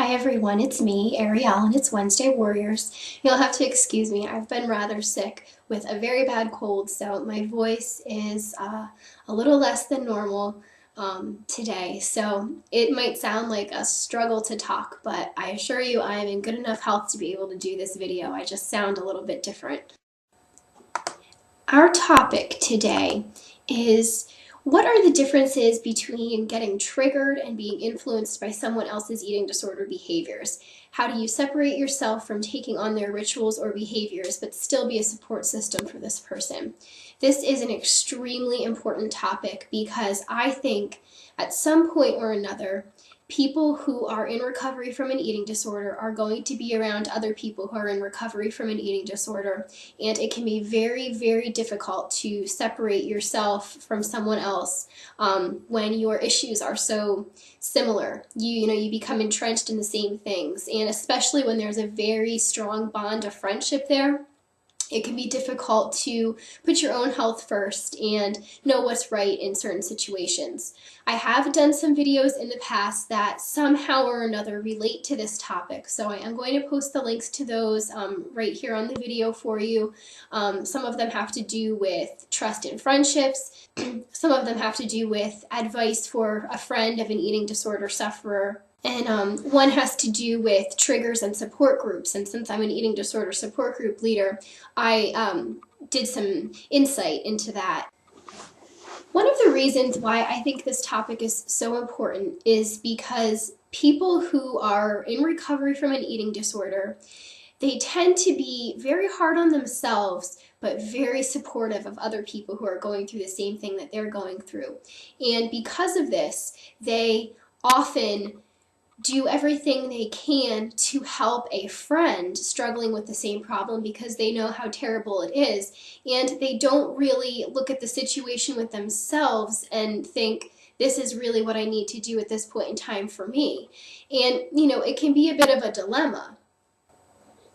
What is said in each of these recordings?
Hi everyone, it's me, Arielle, and it's Wednesday Warriors. You'll have to excuse me, I've been rather sick with a very bad cold, so my voice is a little less than normal today. So it might sound like a struggle to talk, but I assure you I am in good enough health to be able to do this video. I just sound a little bit different. Our topic today is: what are the differences between getting triggered and being influenced by someone else's eating disorder behaviors? How do you separate yourself from taking on their rituals or behaviors but still be a support system for this person? This is an extremely important topic because I think at some point or another, people who are in recovery from an eating disorder are going to be around other people who are in recovery from an eating disorder, and it can be very, very difficult to separate yourself from someone else when your issues are so similar. You become entrenched in the same things, and especially when there's a very strong bond of friendship there, it can be difficult to put your own health first and know what's right in certain situations. I have done some videos in the past that somehow or another relate to this topic, so I am going to post the links to those right here on the video for you. Some of them have to do with trust in friendships. Some of them have to do with advice for a friend of an eating disorder sufferer. And one has to do with triggers and support groups. And since I'm an eating disorder support group leader, I did some insight into that. One of the reasons why I think this topic is so important is because people who are in recovery from an eating disorder, they tend to be very hard on themselves, but very supportive of other people who are going through the same thing that they're going through. And because of this, they often do everything they can to help a friend struggling with the same problem because they know how terrible it is, and they don't really look at the situation with themselves and think, this is really what I need to do at this point in time for me. And it can be a bit of a dilemma.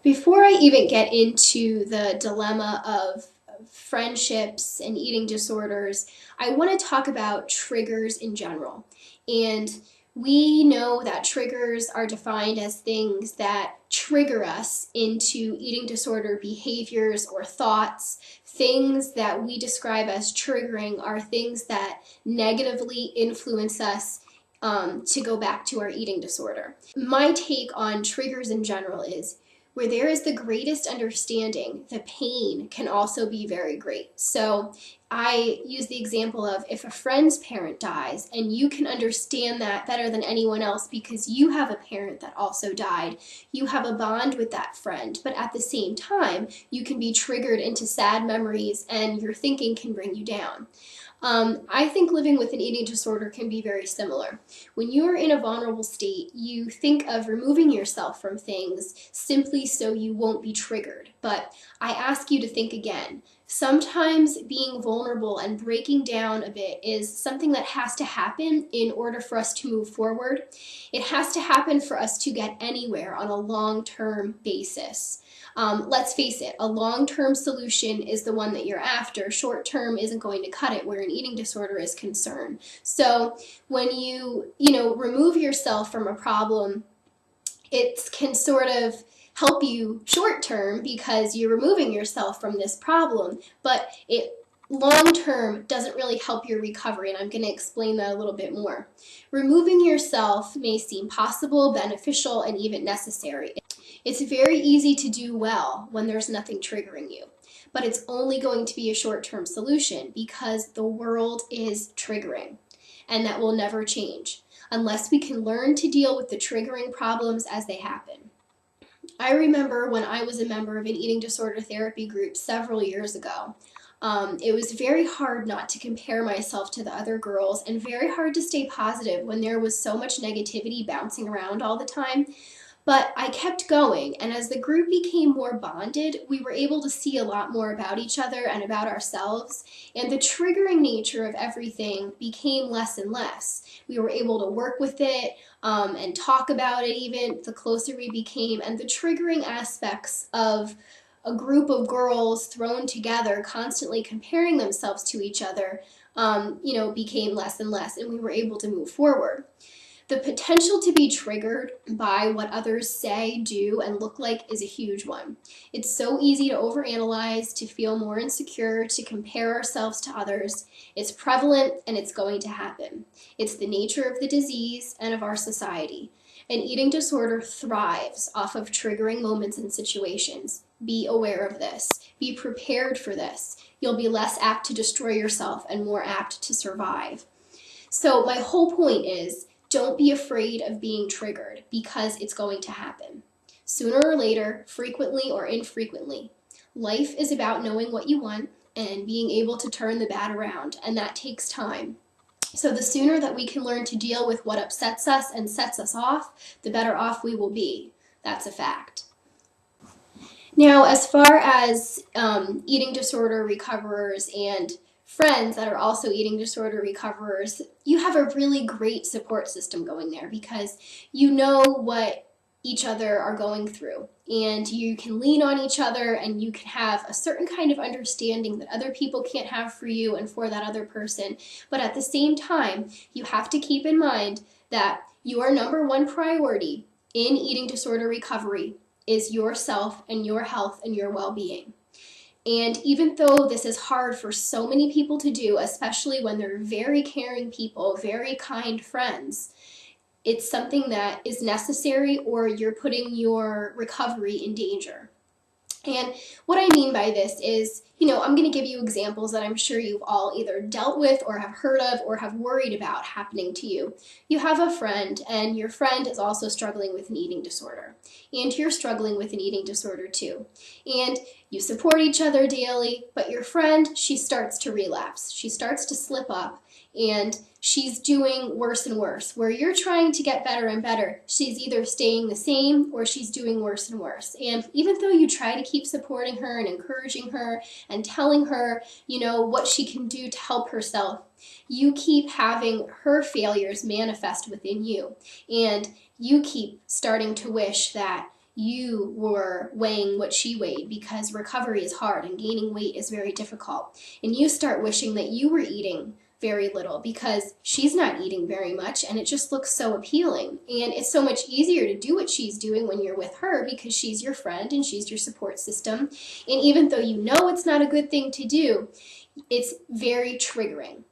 Before I even get into the dilemma of friendships and eating disorders, I want to talk about triggers in general. And we know that triggers are defined as things that trigger us into eating disorder behaviors or thoughts. Things that we describe as triggering are things that negatively influence us to go back to our eating disorder. My take on triggers in general is, where there is the greatest understanding, the pain can also be very great. So I use the example of, if a friend's parent dies and you can understand that better than anyone else because you have a parent that also died, you have a bond with that friend, but at the same time, you can be triggered into sad memories and your thinking can bring you down. I think living with an eating disorder can be very similar. When you are in a vulnerable state, you think of removing yourself from things simply so you won't be triggered. But I ask you to think again. Sometimes being vulnerable and breaking down a bit is something that has to happen in order for us to move forward. It has to happen for us to get anywhere on a long-term basis. Let's face it, a long-term solution is the one that you're after. Short-term isn't going to cut it where an eating disorder is concerned. So when you remove yourself from a problem, it can sort of help you short-term because you're removing yourself from this problem, but it long-term doesn't really help your recovery, and I'm going to explain that a little bit more. Removing yourself may seem possible, beneficial, and even necessary. It's very easy to do well when there's nothing triggering you, but it's only going to be a short-term solution because the world is triggering, and that will never change unless we can learn to deal with the triggering problems as they happen. I remember when I was a member of an eating disorder therapy group several years ago. It was very hard not to compare myself to the other girls and very hard to stay positive when there was so much negativity bouncing around all the time. But I kept going, and as the group became more bonded, we were able to see a lot more about each other and about ourselves, and the triggering nature of everything became less and less. We were able to work with it and talk about it even the closer we became, and the triggering aspects of a group of girls thrown together, constantly comparing themselves to each other, became less and less, and we were able to move forward. The potential to be triggered by what others say, do, and look like is a huge one. It's so easy to overanalyze, to feel more insecure, to compare ourselves to others. It's prevalent and it's going to happen. It's the nature of the disease and of our society. An eating disorder thrives off of triggering moments and situations. Be aware of this. Be prepared for this. You'll be less apt to destroy yourself and more apt to survive. So my whole point is, don't be afraid of being triggered because it's going to happen. Sooner or later, frequently or infrequently. Life is about knowing what you want and being able to turn the bad around, and that takes time. So the sooner that we can learn to deal with what upsets us and sets us off, the better off we will be. That's a fact. Now, as far as eating disorder recoverers and friends that are also eating disorder recoverers, you have a really great support system going there because you know what each other are going through, and you can lean on each other, and you can have a certain kind of understanding that other people can't have for you and for that other person. But at the same time, you have to keep in mind that your number one priority in eating disorder recovery is yourself and your health and your well-being. And even though this is hard for so many people to do, especially when they're very caring people, very kind friends, it's something that is necessary, or you're putting your recovery in danger. And what I mean by this is, I'm going to give you examples that I'm sure you've all either dealt with or have heard of or have worried about happening to you. You have a friend, and your friend is also struggling with an eating disorder. And you're struggling with an eating disorder too. And you support each other daily, but your friend, she starts to relapse. She starts to slip up, and she's doing worse and worse. Where you're trying to get better and better, she's either staying the same or she's doing worse and worse. And even though you try to keep supporting her and encouraging her and telling her, what she can do to help herself, you keep having her failures manifest within you. And you keep starting to wish that you were weighing what she weighed, because recovery is hard and gaining weight is very difficult. And you start wishing that you were eating very little because she's not eating very much, and it just looks so appealing. And it's so much easier to do what she's doing when you're with her because she's your friend and she's your support system. And even though you know it's not a good thing to do, it's very triggering.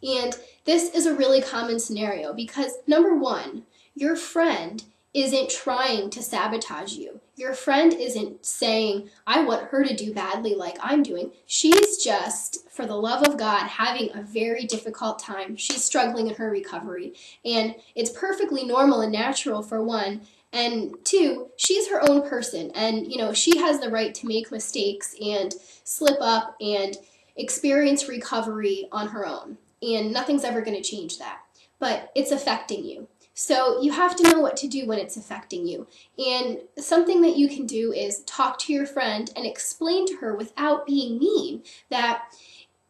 And this is a really common scenario because, number one, your friend isn't trying to sabotage you. Your friend isn't saying, I want her to do badly like I'm doing. She's just, for the love of God, having a very difficult time. She's struggling in her recovery. And it's perfectly normal and natural, for one. And two, she's her own person. And, she has the right to make mistakes and slip up and experience recovery on her own. And nothing's ever going to change that. But it's affecting you. So you have to know what to do when it's affecting you. And something that you can do is talk to your friend and explain to her without being mean that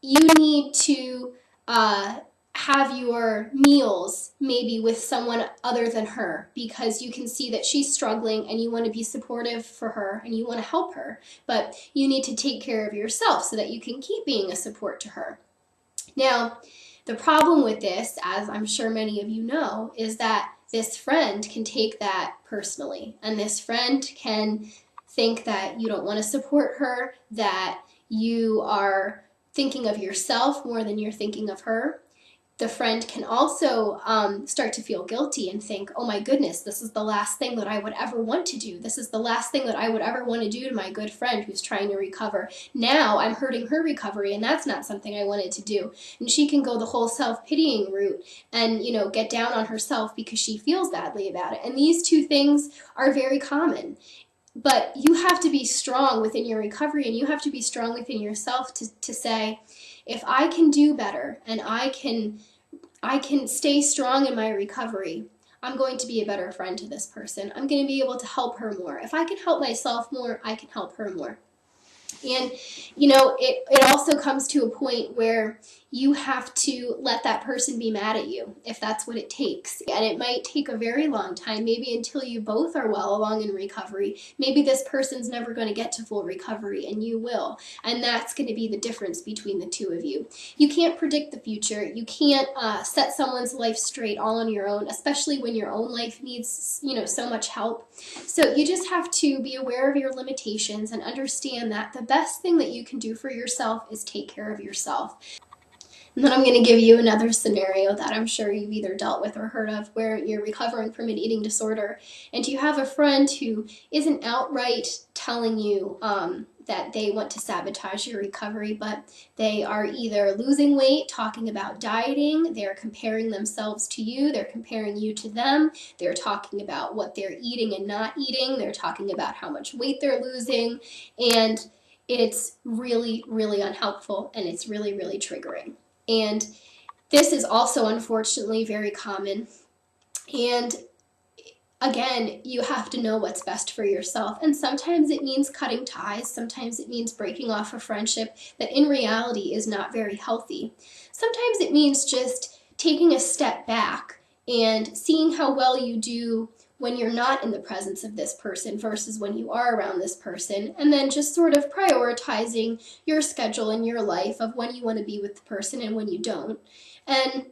you need to have your meals maybe with someone other than her, because you can see that she's struggling and you want to be supportive for her and you want to help her. But you need to take care of yourself so that you can keep being a support to her. Now, the problem with this, as I'm sure many of you know, is that this friend can take that personally. And this friend can think that you don't want to support her, that you are thinking of yourself more than you're thinking of her. The friend can also start to feel guilty and think, oh my goodness, this is the last thing that I would ever want to do. This is the last thing that I would ever want to do to my good friend who's trying to recover. Now I'm hurting her recovery, and that's not something I wanted to do. And she can go the whole self-pitying route and, get down on herself because she feels badly about it. And these two things are very common. But you have to be strong within your recovery, and you have to be strong within yourself to say, if I can do better and I can stay strong in my recovery, I'm going to be a better friend to this person. I'm going to be able to help her more. If I can help myself more, I can help her more. And, it also comes to a point where you have to let that person be mad at you if that's what it takes. And it might take a very long time, maybe until you both are well along in recovery. Maybe this person's never going to get to full recovery and you will. And that's going to be the difference between the two of you. You can't predict the future. You can't set someone's life straight all on your own, especially when your own life needs, so much help. So you just have to be aware of your limitations and understand that the best thing that you can do for yourself is take care of yourself. And then I'm going to give you another scenario that I'm sure you've either dealt with or heard of, where you're recovering from an eating disorder and you have a friend who isn't outright telling you that they want to sabotage your recovery, but they are either losing weight, talking about dieting, they're comparing themselves to you, they're comparing you to them, they're talking about what they're eating and not eating, they're talking about how much weight they're losing, and it's really, really unhelpful, and it's really, really triggering. And this is also unfortunately very common. And again, you have to know what's best for yourself. And sometimes it means cutting ties. Sometimes it means breaking off a friendship that in reality is not very healthy. Sometimes it means just taking a step back and seeing how well you do when you're not in the presence of this person versus when you are around this person, and then just sort of prioritizing your schedule and your life of when you want to be with the person and when you don't. And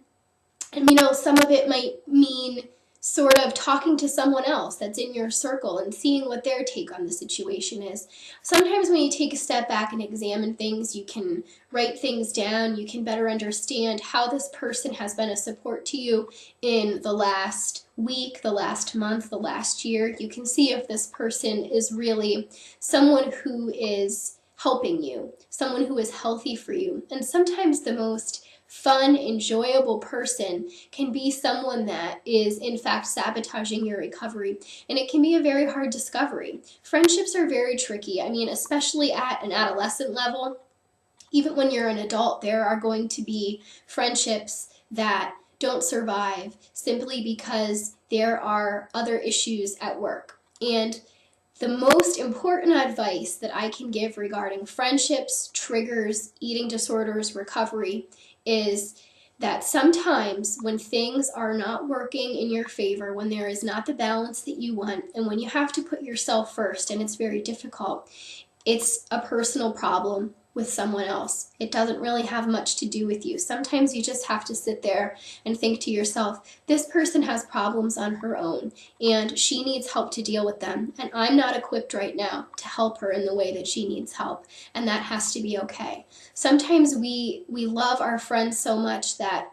some of it might mean sort of talking to someone else that's in your circle and seeing what their take on the situation is. Sometimes when you take a step back and examine things, you can write things down, you can better understand how this person has been a support to you in the last week, the last month, the last year. You can see if this person is really someone who is helping you, someone who is healthy for you. And sometimes the most fun, enjoyable person can be someone that is in fact sabotaging your recovery, and it can be a very hard discovery. Friendships are very tricky. Especially at an adolescent level. Even when you're an adult, there are going to be friendships that don't survive simply because there are other issues at work. And the most important advice that I can give regarding friendships, triggers, eating disorders, recovery is that sometimes when things are not working in your favor, when there is not the balance that you want, and when you have to put yourself first and it's very difficult, it's a personal problem with someone else. It doesn't really have much to do with you. Sometimes you just have to sit there and think to yourself, this person has problems on her own and she needs help to deal with them, and I'm not equipped right now to help her in the way that she needs help, and that has to be okay. Sometimes we love our friends so much that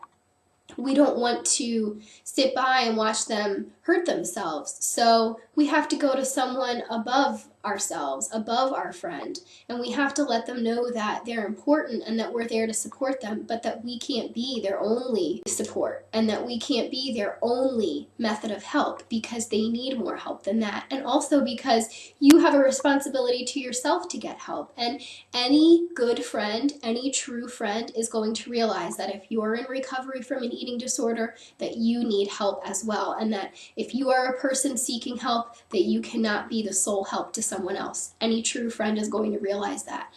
we don't want to sit by and watch them hurt themselves. So we have to go to someone above ourselves, above our friend, and we have to let them know that they're important and that we're there to support them, but that we can't be their only support and that we can't be their only method of help, because they need more help than that. And also because you have a responsibility to yourself to get help. And any good friend, any true friend is going to realize that if you're in recovery from an eating disorder, that you need help as well, and that if you are a person seeking help, that you cannot be the sole help to someone else. Any true friend is going to realize that.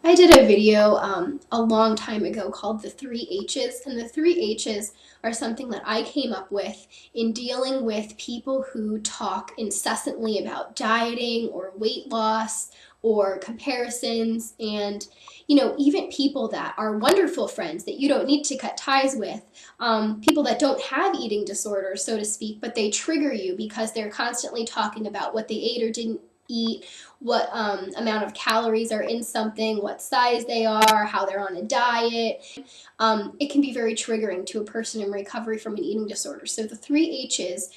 I did a video a long time ago called the 3 H's, and the 3 H's are something that I came up with in dealing with people who talk incessantly about dieting or weight loss or comparisons, and even people that are wonderful friends that you don't need to cut ties with, people that don't have eating disorders, so to speak, but they trigger you because they're constantly talking about what they ate or didn't eat, what amount of calories are in something, what size they are, how they're on a diet. It can be very triggering to a person in recovery from an eating disorder. So the 3 H's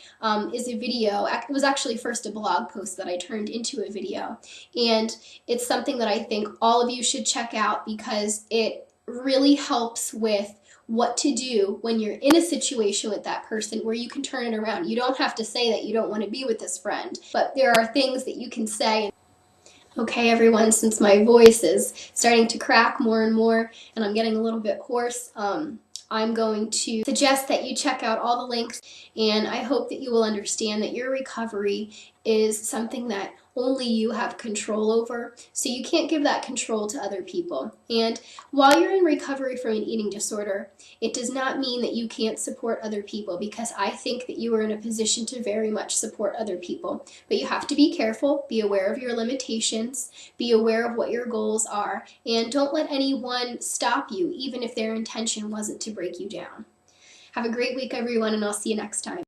is a video. It was actually first a blog post that I turned into a video, and it's something that I think all of you should check out because it really helps with what to do when you're in a situation with that person where you can turn it around. You don't have to say that you don't want to be with this friend, but there are things that you can say. Okay, everyone, since my voice is starting to crack more and more and I'm getting a little bit hoarse, I'm going to suggest that you check out all the links, and I hope that you will understand that your recovery is something that only you have control over, so you can't give that control to other people. And while you're in recovery from an eating disorder, it does not mean that you can't support other people, because I think that you are in a position to very much support other people. But you have to be careful, be aware of your limitations, be aware of what your goals are, and don't let anyone stop you, even if their intention wasn't to break you down. Have a great week, everyone, and I'll see you next time.